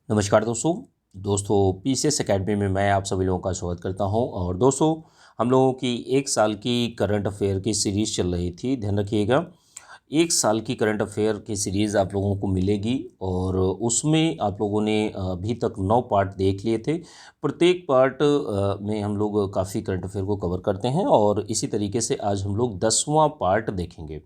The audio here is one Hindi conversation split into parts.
नमस्कार दोस्तों पीसीएस एकेडमी में मैं आप सभी लोगों का स्वागत करता हूं। और दोस्तों, हम लोगों की एक साल की करंट अफेयर की सीरीज़ चल रही थी। ध्यान रखिएगा, एक साल की करंट अफेयर की सीरीज़ आप लोगों को मिलेगी और उसमें आप लोगों ने अभी तक 9 पार्ट देख लिए थे। प्रत्येक पार्ट में हम लोग काफ़ी करंट अफेयर को कवर करते हैं और इसी तरीके से आज हम लोग 10वां पार्ट देखेंगे।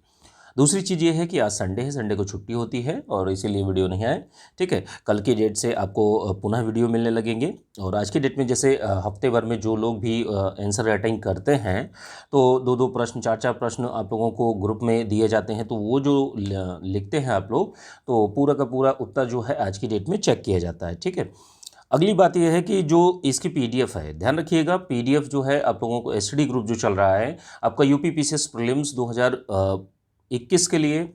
दूसरी चीज़ ये है कि आज संडे है, संडे को छुट्टी होती है और इसीलिए वीडियो नहीं आए। ठीक है, कल की डेट से आपको पुनः वीडियो मिलने लगेंगे। और आज की डेट में जैसे हफ्ते भर में जो लोग भी आंसर राइटिंग करते हैं, तो 2-2 प्रश्न, 4-4 प्रश्न आप लोगों को ग्रुप में दिए जाते हैं, तो वो जो लिखते हैं आप लोग, तो पूरा का पूरा उत्तर जो है आज की डेट में चेक किया जाता है। ठीक है, अगली बात यह है कि जो इसकी पीडीएफ है, ध्यान रखिएगा, पीडीएफ जो है आप लोगों को एसटीडी ग्रुप जो चल रहा है आपका यूपी पीसीएस प्रीलिम्स 2021 के लिए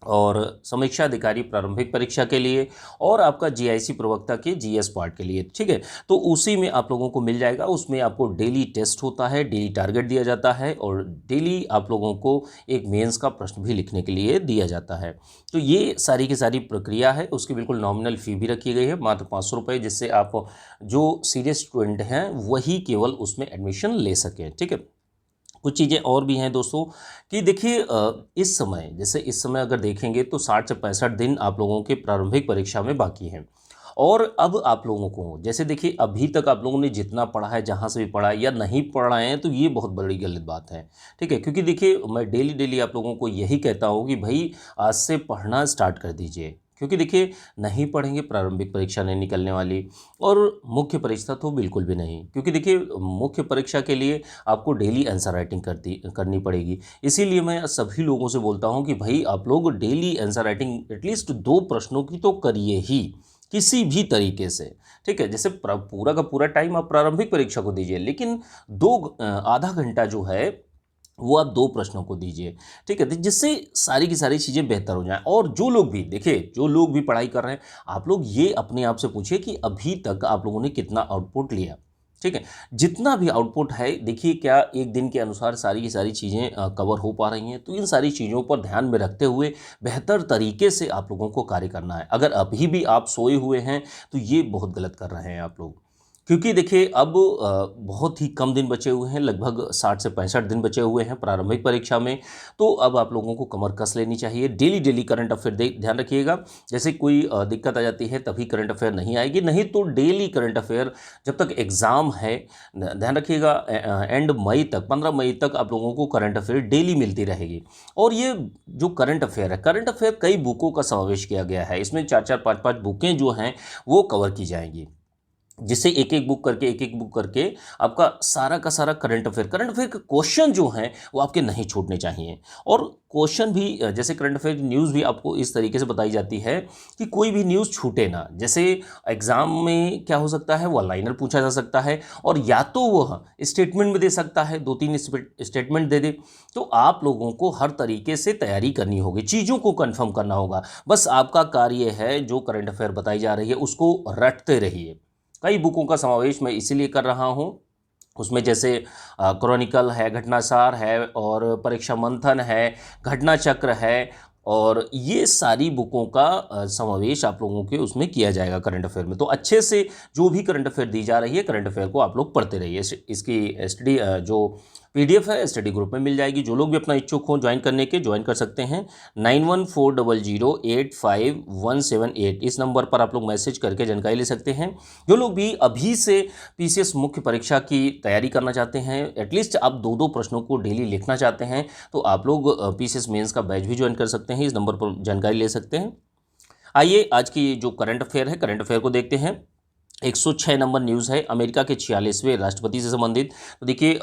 और समीक्षा अधिकारी प्रारंभिक परीक्षा के लिए और आपका जीआईसी प्रवक्ता के जीएस पार्ट के लिए, ठीक है, तो उसी में आप लोगों को मिल जाएगा। उसमें आपको डेली टेस्ट होता है, डेली टारगेट दिया जाता है और डेली आप लोगों को एक मेंस का प्रश्न भी लिखने के लिए दिया जाता है। तो ये सारी की सारी प्रक्रिया है। उसकी बिल्कुल नॉमिनल फ़ी भी रखी गई है, मात्र 500 रुपये, जिससे आप जो सीरियस स्टूडेंट हैं वही केवल उसमें एडमिशन ले सकें। ठीक है, कुछ चीज़ें और भी हैं दोस्तों कि देखिए, इस समय, जैसे इस समय अगर देखेंगे तो 60 से 65 दिन आप लोगों के प्रारंभिक परीक्षा में बाकी हैं। और अब आप लोगों को, जैसे देखिए, अभी तक आप लोगों ने जितना पढ़ा है, जहाँ से भी पढ़ा है या नहीं पढ़ा है, तो ये बहुत बड़ी गलत बात है। ठीक है, क्योंकि देखिए, मैं डेली डेली आप लोगों को यही कहता हूँ कि भाई आज से पढ़ना स्टार्ट कर दीजिए, क्योंकि देखिए, नहीं पढ़ेंगे प्रारंभिक परीक्षा नहीं निकलने वाली और मुख्य परीक्षा तो बिल्कुल भी नहीं, क्योंकि देखिए, मुख्य परीक्षा के लिए आपको डेली आंसर राइटिंग करनी पड़ेगी। इसीलिए मैं सभी लोगों से बोलता हूं कि भाई आप लोग डेली आंसर राइटिंग एटलीस्ट 2 प्रश्नों की तो करिए ही, किसी भी तरीके से। ठीक है, जैसे पूरा का पूरा टाइम आप प्रारंभिक परीक्षा को दीजिए, लेकिन आधा घंटा जो है वो आप 2 प्रश्नों को दीजिए। ठीक है, तो जिससे सारी की सारी चीज़ें बेहतर हो जाएं। और जो लोग भी देखिए, जो लोग भी पढ़ाई कर रहे हैं, आप लोग ये अपने आप से पूछिए कि अभी तक आप लोगों ने कितना आउटपुट लिया। ठीक है, जितना भी आउटपुट है, देखिए क्या एक दिन के अनुसार सारी की सारी चीज़ें कवर हो पा रही हैं। तो इन सारी चीज़ों पर ध्यान में रखते हुए बेहतर तरीके से आप लोगों को कार्य करना है। अगर अभी भी आप सोए हुए हैं तो ये बहुत गलत कर रहे हैं आप लोग, क्योंकि देखिए अब बहुत ही कम दिन बचे हुए हैं, लगभग 60 से 65 दिन बचे हुए हैं प्रारंभिक परीक्षा में। तो अब आप लोगों को कमर कस लेनी चाहिए। डेली डेली करंट अफेयर ध्यान रखिएगा, जैसे कोई दिक्कत आ जाती है तभी करंट अफेयर नहीं आएगी, नहीं तो डेली करंट अफेयर जब तक एग्ज़ाम है, ध्यान रखिएगा, एंड मई तक, 15 मई तक आप लोगों को करंट अफेयर डेली मिलती रहेगी। और ये जो करंट अफेयर है, करंट अफेयर कई बुकों का समावेश किया गया है, इसमें 4-4, 5-5 बुकें जो हैं वो कवर की जाएंगी, जिससे एक एक बुक करके आपका सारा का सारा करंट अफेयर के क्वेश्चन जो हैं वो आपके नहीं छूटने चाहिए। और क्वेश्चन भी जैसे करंट अफेयर की न्यूज़ भी आपको इस तरीके से बताई जाती है कि कोई भी न्यूज़ छूटे ना। जैसे एग्ज़ाम में क्या हो सकता है, वो लाइनर पूछा जा सकता है और या तो वह स्टेटमेंट में दे सकता है, 2-3 स्टेटमेंट दे दे। तो आप लोगों को हर तरीके से तैयारी करनी होगी, चीज़ों को कन्फर्म करना होगा। बस आपका कार्य है जो करंट अफेयर बताई जा रही है उसको रटते रहिए। कई बुकों का समावेश मैं इसीलिए कर रहा हूँ, उसमें जैसे क्रॉनिकल है, घटनासार है और परीक्षा मंथन है, घटना चक्र है, और ये सारी बुकों का समावेश आप लोगों के उसमें किया जाएगा करंट अफेयर में। तो अच्छे से जो भी करंट अफेयर दी जा रही है, करंट अफेयर को आप लोग पढ़ते रहिए। इसकी स्टडी जो पीडीएफ है स्टडी ग्रुप में मिल जाएगी। जो लोग भी अपना इच्छुक हो ज्वाइन करने के, ज्वाइन कर सकते हैं। 9140085178 इस नंबर पर आप लोग मैसेज करके जानकारी ले सकते हैं। जो लोग भी अभी से पीसीएस मुख्य परीक्षा की तैयारी करना चाहते हैं, एटलीस्ट आप 2-2 प्रश्नों को डेली लिखना चाहते हैं, तो आप लोग पीसीएस मेंस का बैच भी ज्वाइन कर सकते हैं, इस नंबर पर जानकारी ले सकते हैं। आइए आज की जो करंट अफेयर है, करंट अफेयर को देखते हैं। 106 नंबर न्यूज़ है, अमेरिका के 46वें राष्ट्रपति से संबंधित। तो देखिए,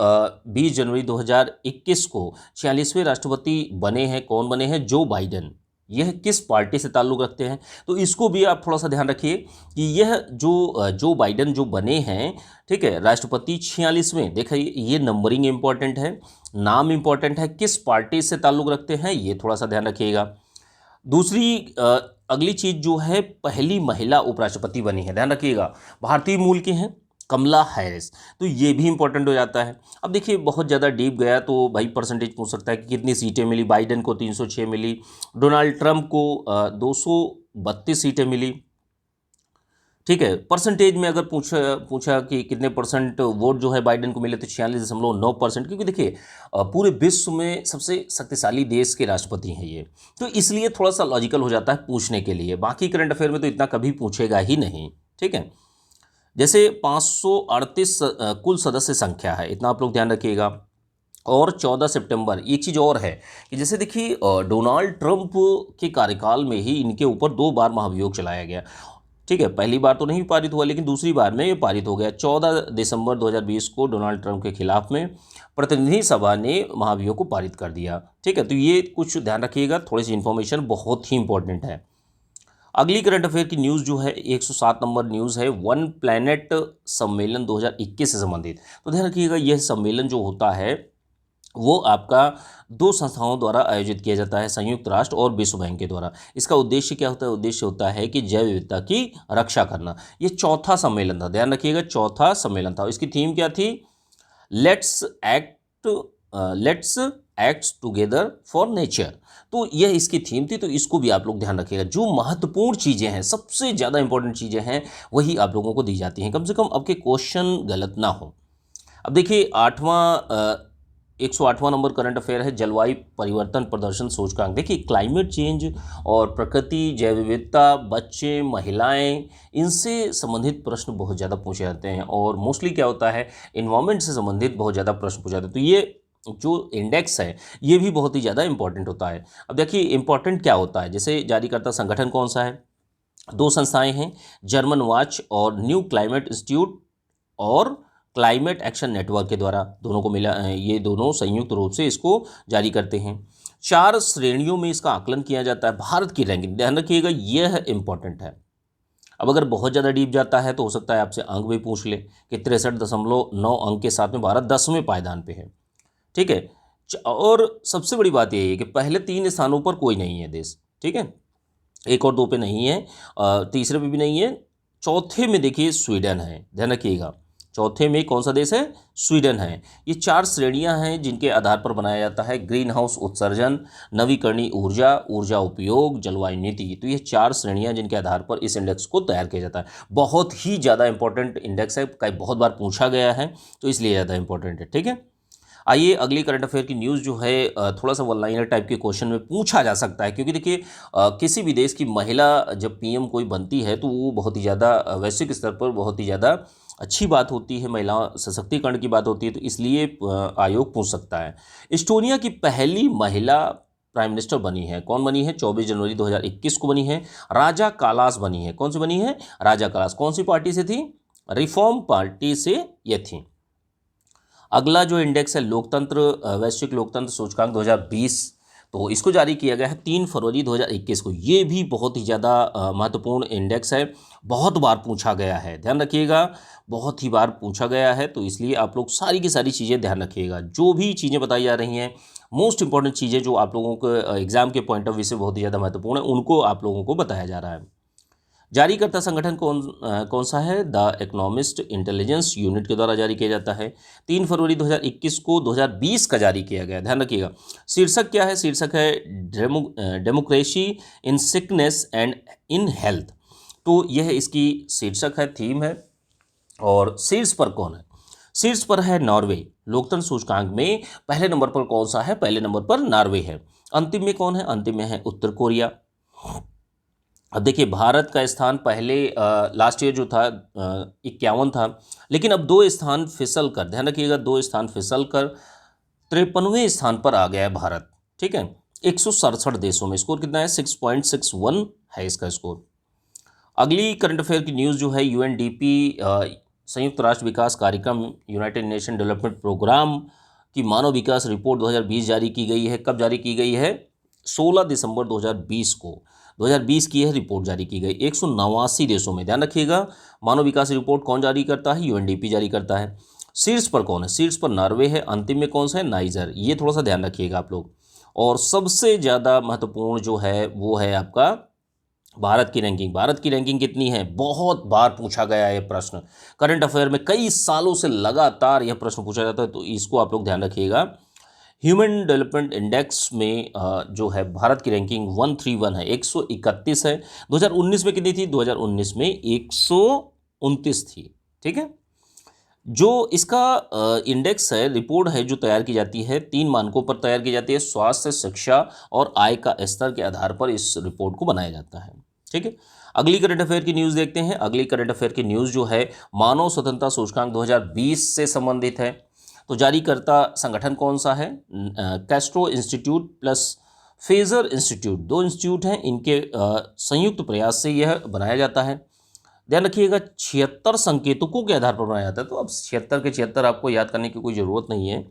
20 जनवरी 2021 को 46वें राष्ट्रपति बने हैं। कौन बने हैं? Joe Biden. यह किस पार्टी से ताल्लुक़ रखते हैं, तो इसको भी आप थोड़ा सा ध्यान रखिए कि यह जो बाइडेन जो बने हैं, ठीक है, राष्ट्रपति 46वें। देखिए, ये नंबरिंग इंपॉर्टेंट है, नाम इंपॉर्टेंट है, किस पार्टी से ताल्लुक़ रखते हैं ये थोड़ा सा ध्यान रखिएगा। दूसरी अगली चीज़ जो है, पहली महिला उपराष्ट्रपति बनी है, ध्यान रखिएगा, भारतीय मूल की हैं, कमला हैरिस। तो ये भी इंपॉर्टेंट हो जाता है। अब देखिए, बहुत ज़्यादा डीप गया तो भाई परसेंटेज पूछ सकता है कि कितनी सीटें मिली। बाइडेन को 306 मिली, डोनाल्ड ट्रंप को 232 सीटें मिली, ठीक है। परसेंटेज में अगर पूछा पूछा कि कितने परसेंट वोट जो है बाइडेन को मिले, तो 46.9%, क्योंकि देखिए पूरे विश्व में सबसे शक्तिशाली देश के राष्ट्रपति हैं ये, तो इसलिए थोड़ा सा लॉजिकल हो जाता है पूछने के लिए। बाकी करंट अफेयर में तो इतना कभी पूछेगा ही नहीं। ठीक है। जैसे 538 कुल सदस्य संख्या है, इतना आप लोग ध्यान रखिएगा। और 14 सितंबर, एक चीज़ और है कि जैसे देखिए डोनाल्ड ट्रंप के कार्यकाल में ही इनके ऊपर 2 बार महाभियोग चलाया गया। ठीक है, पहली बार तो नहीं पारित हुआ, लेकिन दूसरी बार में ये पारित हो गया। 14 दिसंबर 2020 को डोनाल्ड ट्रंप के खिलाफ में प्रतिनिधि सभा ने महाभियोग को पारित कर दिया। ठीक है, तो ये कुछ ध्यान रखिएगा, थोड़ी सी इन्फॉर्मेशन बहुत ही इंपॉर्टेंट है। अगली करंट अफेयर की न्यूज़ जो है 107 नंबर न्यूज़ है, वन प्लैनेट सम्मेलन 2021 से संबंधित। तो ध्यान रखिएगा, यह सम्मेलन जो होता है वो आपका 2 संस्थाओं द्वारा आयोजित किया जाता है, संयुक्त राष्ट्र और विश्व बैंक के द्वारा। इसका उद्देश्य क्या होता है? उद्देश्य होता है कि जैव विविधता की रक्षा करना। ये चौथा सम्मेलन था, ध्यान रखिएगा, चौथा सम्मेलन था। इसकी थीम क्या थी? Let's act together for nature. तो यह इसकी थीम थी, तो इसको भी आप लोग ध्यान रखिएगा। जो महत्वपूर्ण चीज़ें हैं, सबसे ज़्यादा इंपॉर्टेंट चीज़ें हैं, वही आप लोगों को दी जाती हैं, कम से कम आपके क्वेश्चन गलत ना हो। अब देखिए 108वां नंबर करंट अफेयर है, जलवायु परिवर्तन प्रदर्शन सूचकांक। देखिए क्लाइमेट चेंज और प्रकृति, जैव विविधता, बच्चे, महिलाएं, इनसे संबंधित प्रश्न बहुत ज़्यादा पूछे जाते हैं। और मोस्टली क्या होता है, इन्वायरमेंट से संबंधित बहुत ज़्यादा प्रश्न पूछे जाते हैं। तो ये जो इंडेक्स है ये भी बहुत ही ज़्यादा इंपॉर्टेंट होता है। अब देखिए इंपॉर्टेंट क्या होता है, जैसे जारीकर्ता संगठन कौन सा है? 2 संस्थाएं हैं, जर्मन वॉच और न्यू क्लाइमेट इंस्टीट्यूट और क्लाइमेट एक्शन नेटवर्क के द्वारा दोनों को मिला, ये दोनों संयुक्त रूप से इसको जारी करते हैं। 4 श्रेणियों में इसका आकलन किया जाता है। भारत की रैंकिंग, ध्यान रखिएगा, यह इंपॉर्टेंट है। अब अगर बहुत ज़्यादा डीप जाता है तो हो सकता है आपसे अंक भी पूछ ले कि 63.9 अंक के साथ में भारत 10वें पायदान पे है। ठीक है। और सबसे बड़ी बात यही है कि पहले 3 स्थानों पर कोई नहीं है देश। ठीक है, 1 और 2 पे नहीं है, तीसरे पे भी नहीं है, चौथे में देखिए स्वीडन है, ध्यान रखिएगा। चौथे में कौन सा देश है? स्वीडन है। ये 4 श्रेणियां हैं जिनके आधार पर बनाया जाता है, ग्रीन हाउस उत्सर्जन, नवीकरणीय ऊर्जा, ऊर्जा उपयोग, जलवायु नीति। तो ये 4 श्रेणियां जिनके आधार पर इस इंडेक्स को तैयार किया जाता है। बहुत ही ज़्यादा इंपॉर्टेंट इंडेक्स है, कई बहुत बार पूछा गया है, तो इसलिए ज़्यादा इंपॉर्टेंट है। ठीक है, आइए अगली करंट अफेयर की न्यूज़ जो है थोड़ा सा वन लाइनर टाइप के क्वेश्चन में पूछा जा सकता है, क्योंकि देखिए किसी भी देश की महिला जब पीएम कोई बनती है तो वो बहुत ही ज़्यादा वैश्विक स्तर पर बहुत ही ज़्यादा अच्छी बात होती है, महिला सशक्तिकरण की बात होती है, तो इसलिए आयोग पूछ सकता है। एस्टोनिया की पहली महिला प्राइम मिनिस्टर बनी है, कौन बनी है? 24 जनवरी 2021 को बनी है, राजा कालास बनी है। कौन सी बनी है? राजा कालास। कौन सी पार्टी से थी? रिफॉर्म पार्टी से ये थी। अगला जो इंडेक्स है लोकतंत्र, वैश्विक लोकतंत्र सूचकांक 2020, तो इसको जारी किया गया है 3 फरवरी 2021 को। ये भी बहुत ही ज़्यादा महत्वपूर्ण इंडेक्स है, बहुत बार पूछा गया है, ध्यान रखिएगा, बहुत ही बार पूछा गया है, तो इसलिए आप लोग सारी की सारी चीज़ें ध्यान रखिएगा। जो भी चीज़ें बताई जा रही हैं, मोस्ट इंपॉर्टेंट चीज़ें जो आप लोगों को एग्जाम के पॉइंट ऑफ व्यू से बहुत ही ज़्यादा महत्वपूर्ण है, उनको आप लोगों को बताया जा रहा है। जारीकर्ता संगठन कौन सा है? द इकोनॉमिस्ट इंटेलिजेंस यूनिट के द्वारा जारी किया जाता है। 3 फरवरी 2021 को 2020 का जारी किया गया, ध्यान रखिएगा। शीर्षक क्या है? शीर्षक है democracy in sickness and in health. तो यह इसकी शीर्षक है, थीम है। और शीर्ष पर कौन है? शीर्ष पर है नॉर्वे। लोकतंत्र सूचकांक में पहले नंबर पर कौन सा है? पहले नंबर पर नॉर्वे है। अंतिम में कौन है? अंतिम में है उत्तर कोरिया। अब देखिए भारत का स्थान पहले लास्ट ईयर जो था 51 था, लेकिन अब 2 स्थान फिसल कर, ध्यान रखिएगा, 2 स्थान फिसल कर 53वें स्थान पर आ गया है भारत। ठीक है, 167 देशों में स्कोर कितना है? 6.61 है इसका स्कोर। अगली करंट अफेयर की न्यूज़ जो है यूएनडीपी, संयुक्त राष्ट्र विकास कार्यक्रम, यूनाइटेड नेशन डेवलपमेंट प्रोग्राम की मानव विकास रिपोर्ट 2020 जारी की गई है। कब जारी की गई है? 16 दिसंबर 2020 को 2020 की यह रिपोर्ट जारी की गई 189 देशों में। ध्यान रखिएगा, मानव विकास रिपोर्ट कौन जारी करता है? यूएनडीपी जारी करता है। शीर्ष पर कौन है? शीर्ष पर नॉर्वे है। अंतिम में कौन सा है? नाइजर। ये थोड़ा सा ध्यान रखिएगा आप लोग। और सबसे ज़्यादा महत्वपूर्ण जो है वो है आपका भारत की रैंकिंग। भारत की रैंकिंग कितनी है? बहुत बार पूछा गया है ये प्रश्न, करंट अफेयर में कई सालों से लगातार यह प्रश्न पूछा जाता है, तो इसको आप लोग ध्यान रखिएगा। ह्यूमन डेवलपमेंट इंडेक्स में जो है भारत की रैंकिंग 131 है, 131 है। 2019 में कितनी थी? 2019 में 129 थी। ठीक है। जो इसका इंडेक्स है, रिपोर्ट है जो तैयार की जाती है, 3 मानकों पर तैयार की जाती है। स्वास्थ्य, शिक्षा और आय का स्तर के आधार पर इस रिपोर्ट को बनाया जाता है। ठीक है। अगली करंट अफेयर की न्यूज़ देखते हैं। अगली करंट अफेयर की न्यूज़ जो है मानव स्वतंत्रता सूचकांक 2020 से संबंधित है। तो जारीकर्ता संगठन कौन सा है? Castro institute plus phasor institute, 2 institute हैं, इनके संयुक्त प्रयास से यह बनाया जाता है। ध्यान रखिएगा 76 संकेतकों के आधार पर बनाया जाता है। तो अब 76 के 76 आपको याद करने की कोई ज़रूरत नहीं है।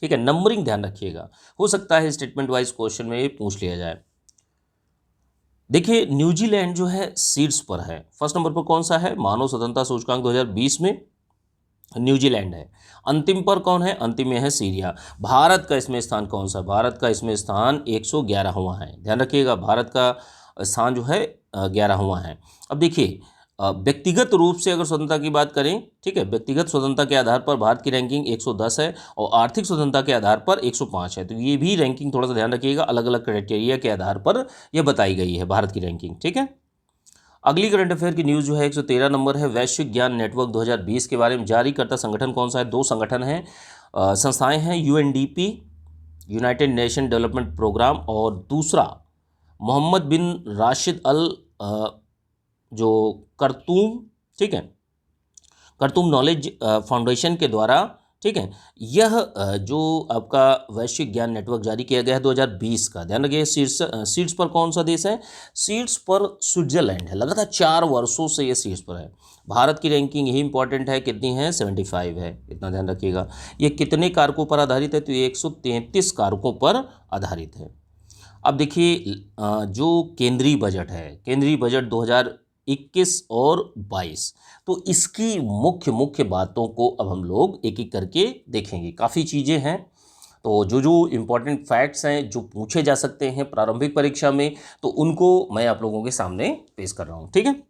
ठीक है। नंबरिंग ध्यान रखिएगा, हो सकता है स्टेटमेंट वाइज क्वेश्चन में ये पूछ लिया जाए। देखिए न्यूजीलैंड जो है शीर्ष पर है। फर्स्ट नंबर पर कौन सा है? मानव स्वतंत्रता सूचकांक 2020 में न्यूजीलैंड है। अंतिम पर कौन है? अंतिम में है सीरिया। भारत का इसमें स्थान कौन सा? भारत का इसमें स्थान 111वां है। ध्यान रखिएगा भारत का स्थान जो है 11वां है। अब देखिए व्यक्तिगत रूप से अगर स्वतंत्रता की बात करें, ठीक है, व्यक्तिगत स्वतंत्रता के आधार पर भारत की रैंकिंग 110 है और आर्थिक स्वतंत्रता के आधार पर 105 है। तो ये भी रैंकिंग थोड़ा सा ध्यान रखिएगा, अलग अलग क्राइटेरिया के आधार पर यह बताई गई है भारत की रैंकिंग। ठीक है। अगली करंट अफेयर की न्यूज़ जो है 113 नंबर है। वैश्विक ज्ञान नेटवर्क 2020 के बारे में जारीकर्ता संगठन कौन सा है? 2 संगठन हैं, संस्थाएं हैं, UNDP United Nation Development Programme और दूसरा मोहम्मद बिन राशिद अल जो करतूम, ठीक है, करतूम नॉलेज फाउंडेशन के द्वारा, ठीक है, यह जो आपका वैश्विक ज्ञान नेटवर्क जारी किया गया है 2020 का। ध्यान रखिए शीर्ष पर कौन सा देश है? शीर्ष पर स्विट्जरलैंड है। लगातार 4 वर्षों से ये शीर्ष पर है। भारत की रैंकिंग यही इंपॉर्टेंट है, कितनी है? 75 है, इतना ध्यान रखिएगा। ये कितने कारकों पर आधारित है? तो ये 133 कारकों पर आधारित है। अब देखिए जो केंद्रीय बजट है, केंद्रीय बजट 2021 और 22, तो इसकी मुख्य मुख्य बातों को अब हम लोग एक एक करके देखेंगे। काफ़ी चीज़ें हैं, तो जो इम्पोर्टेंट फैक्ट्स हैं जो पूछे जा सकते हैं प्रारंभिक परीक्षा में, तो उनको मैं आप लोगों के सामने पेश कर रहा हूँ। ठीक है।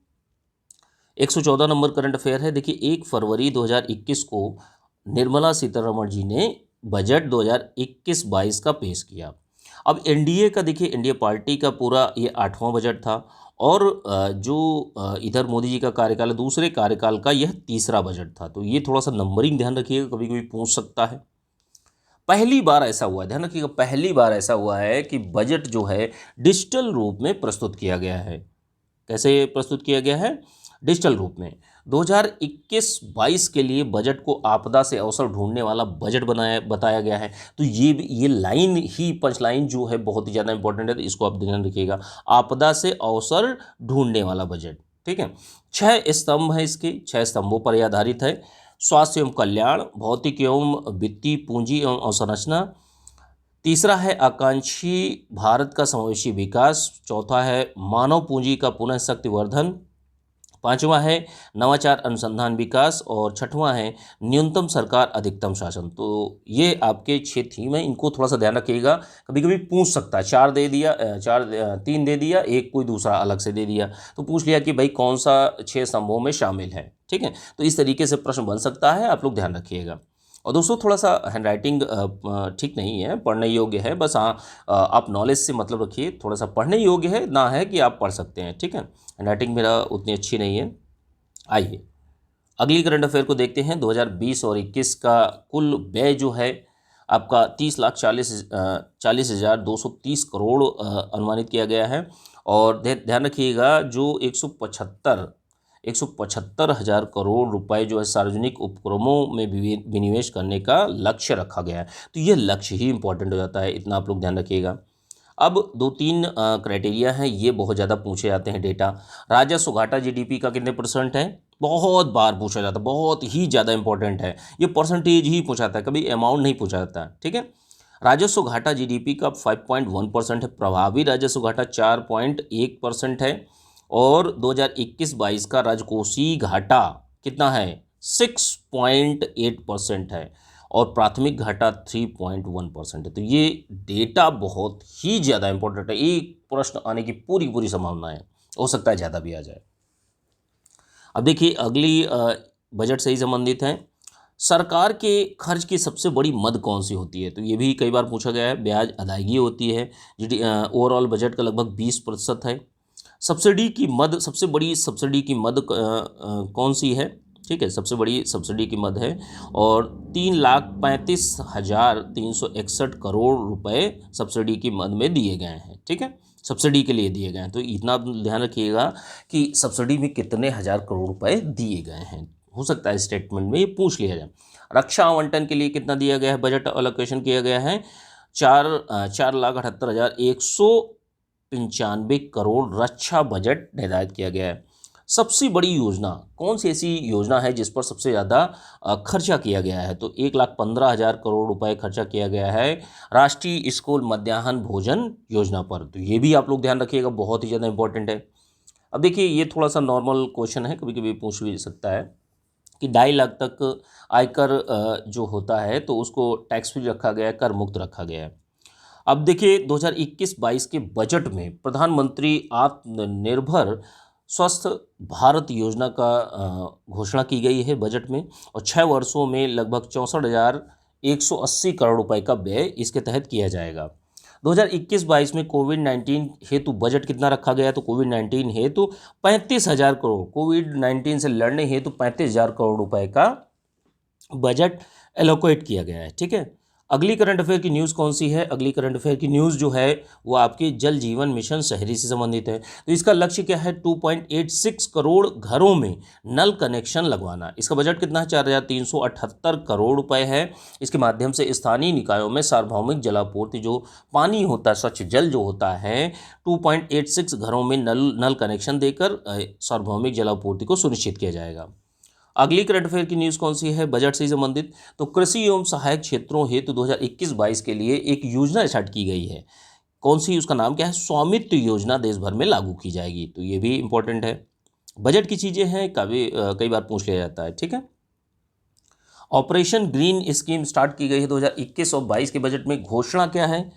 114 नंबर करंट अफेयर है। देखिए 1 फरवरी 2021 को निर्मला सीतारमण जी ने बजट 2021-22 का पेश किया। अब एनडीए का देखिए, एनडीए पार्टी का पूरा ये 8वां बजट था और जो इधर मोदी जी का कार्यकाल है, दूसरे कार्यकाल का यह तीसरा बजट था। तो ये थोड़ा सा नंबरिंग ध्यान रखिएगा, कभी कभी पूछ सकता है। पहली बार ऐसा हुआ है, ध्यान रखिएगा, पहली बार ऐसा हुआ है कि बजट जो है डिजिटल रूप में प्रस्तुत किया गया है। कैसे प्रस्तुत किया गया है? डिजिटल रूप में। 2021-22 के लिए बजट को आपदा से अवसर ढूंढने वाला बजट बताया गया है। तो ये लाइन ही, पंच लाइन जो है बहुत ही ज़्यादा इंपॉर्टेंट है, तो इसको आप ध्यान रखिएगा। आपदा से अवसर ढूंढने वाला बजट। ठीक है। 6 स्तंभ हैं इसके, 6 स्तंभों पर यह आधारित है। स्वास्थ्य एवं कल्याण, भौतिक एवं वित्तीय पूंजी एवं अवसंरचना। तीसरा है आकांक्षी भारत का समावेशी विकास। चौथा है मानव पूंजी का पुनः शक्तिवर्धन। 5वां है नवाचार अनुसंधान विकास और 6वां है न्यूनतम सरकार अधिकतम शासन। तो ये आपके 6 थीम है, इनको थोड़ा सा ध्यान रखिएगा, कभी कभी पूछ सकता है। 4 दे दिया, 3 दे दिया, एक कोई दूसरा अलग से दे दिया, तो पूछ लिया कि भाई कौन सा 6 स्तंभों में शामिल है। ठीक है। तो इस तरीके से प्रश्न बन सकता है, आप लोग ध्यान रखिएगा। और दोस्तों थोड़ा सा हैंडराइटिंग ठीक नहीं है, पढ़ने योग्य है, बस हाँ आप नॉलेज से मतलब रखिए। थोड़ा सा पढ़ने योग्य है, ना है कि आप पढ़ सकते हैं। ठीक है। हैंडराइटिंग मेरा उतनी अच्छी नहीं है। आइए अगली करंट अफेयर को देखते हैं। 2020 और 21 का कुल व्यय जो है आपका 30,40,230 करोड़ अनुमानित किया गया है। और ध्यान रखिएगा जो 175,000 करोड़ रुपए जो है सार्वजनिक उपक्रमों में विनिवेश करने का लक्ष्य रखा गया है। तो ये लक्ष्य ही इंपॉर्टेंट हो जाता है, इतना आप लोग ध्यान रखिएगा। अब 2-3 क्राइटेरिया हैं, ये बहुत ज़्यादा पूछे जाते हैं डेटा। राजस्व घाटा जीडीपी का कितने % है? बहुत बार पूछा जाता है, बहुत ही ज़्यादा इंपॉर्टेंट है। ये परसेंटेज ही पूछा जाता है, कभी अमाउंट नहीं पूछा जाता है। ठीक है। राजस्व घाटा जीडीपी का 5.1% है। प्रभावी राजस्व घाटा 4.1% है। और 2021-22 का राजकोषीय घाटा कितना है? 6.8% है। और प्राथमिक घाटा 3.1% है। तो ये डेटा बहुत ही ज़्यादा इंपॉर्टेंट है, एक प्रश्न आने की पूरी पूरी संभावना है, हो सकता है ज़्यादा भी आ जाए। अब देखिए अगली बजट से ही संबंधित है। सरकार के खर्च की सबसे बड़ी मद कौन सी होती है? तो ये भी कई बार पूछा गया है। ब्याज अदायगी होती है, ओवरऑल बजट का लगभग 20% है। सब्सिडी की मद, सबसे बड़ी सब्सिडी की मद कौन सी है? ठीक है, सबसे बड़ी सब्सिडी की मद है और 3,35,361 करोड़ रुपए सब्सिडी की मद में दिए गए हैं। ठीक है, सब्सिडी के लिए दिए गए हैं। तो इतना आप ध्यान रखिएगा कि सब्सिडी में कितने हज़ार करोड़ रुपए दिए गए हैं। हो सकता है स्टेटमेंट में ये पूछ लिया जाए। रक्षा आवंटन के लिए कितना दिया गया है? बजट अलोकेशन किया गया है 4,78,195 करोड़ रक्षा बजट निर्धारित किया गया है। सबसे बड़ी योजना कौन सी ऐसी योजना है जिस पर सबसे ज़्यादा खर्चा किया गया है? तो 1,15,000 करोड़ रुपए खर्चा किया गया है राष्ट्रीय स्कूल मध्याह्न भोजन योजना पर। तो ये भी आप लोग ध्यान रखिएगा, बहुत ही ज़्यादा इंपॉर्टेंट है। अब देखिए, ये थोड़ा सा नॉर्मल क्वेश्चन है, कभी कभी पूछ भी सकता है कि 2.5 लाख तक आयकर जो होता है तो उसको टैक्स फ्री रखा गया है, कर मुक्त रखा गया है। अब देखिए 2021-22 के बजट में प्रधानमंत्री आत्मनिर्भर स्वस्थ भारत योजना का घोषणा की गई है बजट में, और 6 वर्षों में लगभग 64,180 करोड़ रुपए का व्यय इसके तहत किया जाएगा। 2021-22 में कोविड-19 हेतु बजट कितना रखा गया? तो कोविड-19 हेतु 35,000 करोड़, कोविड-19 से लड़ने हेतु 35,000 करोड़ रुपए का बजट एलोकेट किया गया है। ठीक है, अगली करंट अफेयर की न्यूज़ कौन सी है? अगली करंट अफेयर की न्यूज़ जो है वो आपके जल जीवन मिशन शहरी से संबंधित है। तो इसका लक्ष्य क्या है? 2.86 करोड़ घरों में नल कनेक्शन लगवाना। इसका बजट कितना है? 4,378 करोड़ रुपए है। इसके माध्यम से स्थानीय निकायों में सार्वभौमिक जलापूर्ति, जो पानी होता है, स्वच्छ जल जो होता है, 2.86 घरों में नल कनेक्शन देकर सार्वभौमिक जलापूर्ति को सुनिश्चित किया जाएगा। अगली करंट अफेयर की न्यूज़ कौन सी है? बजट से संबंधित। तो कृषि एवं सहायक क्षेत्रों हेतु 2021-22 के लिए एक योजना स्टार्ट की गई है। कौन सी? उसका नाम क्या है? स्वामित्व योजना देश भर में लागू की जाएगी। तो ये भी इंपॉर्टेंट है। बजट की चीज़ें हैं, कई बार पूछ लिया जाता है। ठीक है, ऑपरेशन ग्रीन स्कीम स्टार्ट की गई है 2021 और 22 के बजट में। घोषणा क्या है?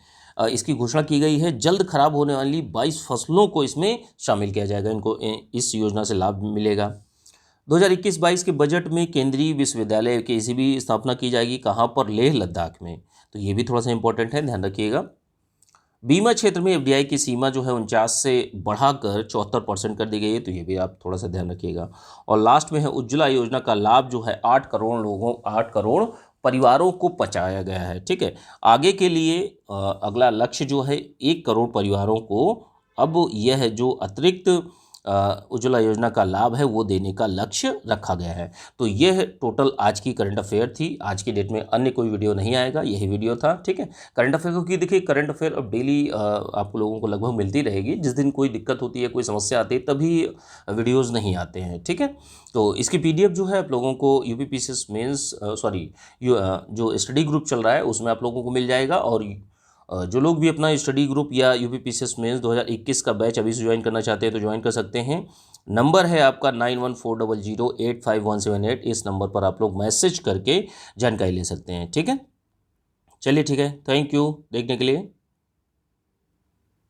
इसकी घोषणा की गई है जल्द खराब होने वाली 22 फसलों को इसमें शामिल किया जाएगा, इनको इस योजना से लाभ मिलेगा। 2021-22 के बजट में केंद्रीय विश्वविद्यालय की भी स्थापना की जाएगी। कहाँ पर? लेह लद्दाख में। तो ये भी थोड़ा सा इंपॉर्टेंट है, ध्यान रखिएगा। बीमा क्षेत्र में एफडीआई की सीमा जो है 49 से बढ़ाकर 74% कर दी गई है। तो ये भी आप थोड़ा सा ध्यान रखिएगा। और लास्ट में है उज्ज्वला योजना का लाभ जो है 8 करोड़ परिवारों को पहुंचाया गया है। ठीक है, आगे के लिए अगला लक्ष्य जो है 1 करोड़ परिवारों को अब यह जो अतिरिक्त उज्ज्वला योजना का लाभ है वो देने का लक्ष्य रखा गया है। तो यह टोटल आज की करंट अफेयर थी। आज की डेट में अन्य कोई वीडियो नहीं आएगा, यही वीडियो था। ठीक है, करंट अफेयर क्योंकि देखिए करंट अफेयर अब डेली आप लोगों को लगभग मिलती रहेगी। जिस दिन कोई दिक्कत होती है, कोई समस्या आती है, तभी वीडियोज़ नहीं आते हैं। ठीक है, तो इसकी PDF जो है आप लोगों को UPPCS मेंस जो स्टडी ग्रुप चल रहा है उसमें आप लोगों को मिल जाएगा। और जो लोग भी अपना स्टडी ग्रुप या UPPCS मेंस 2021 का बैच अभी से ज्वाइन करना चाहते हैं तो ज्वाइन कर सकते हैं। नंबर है आपका 9140085178। इस नंबर पर आप लोग मैसेज करके जानकारी ले सकते हैं। ठीक है, चलिए ठीक है, थैंक यू देखने के लिए।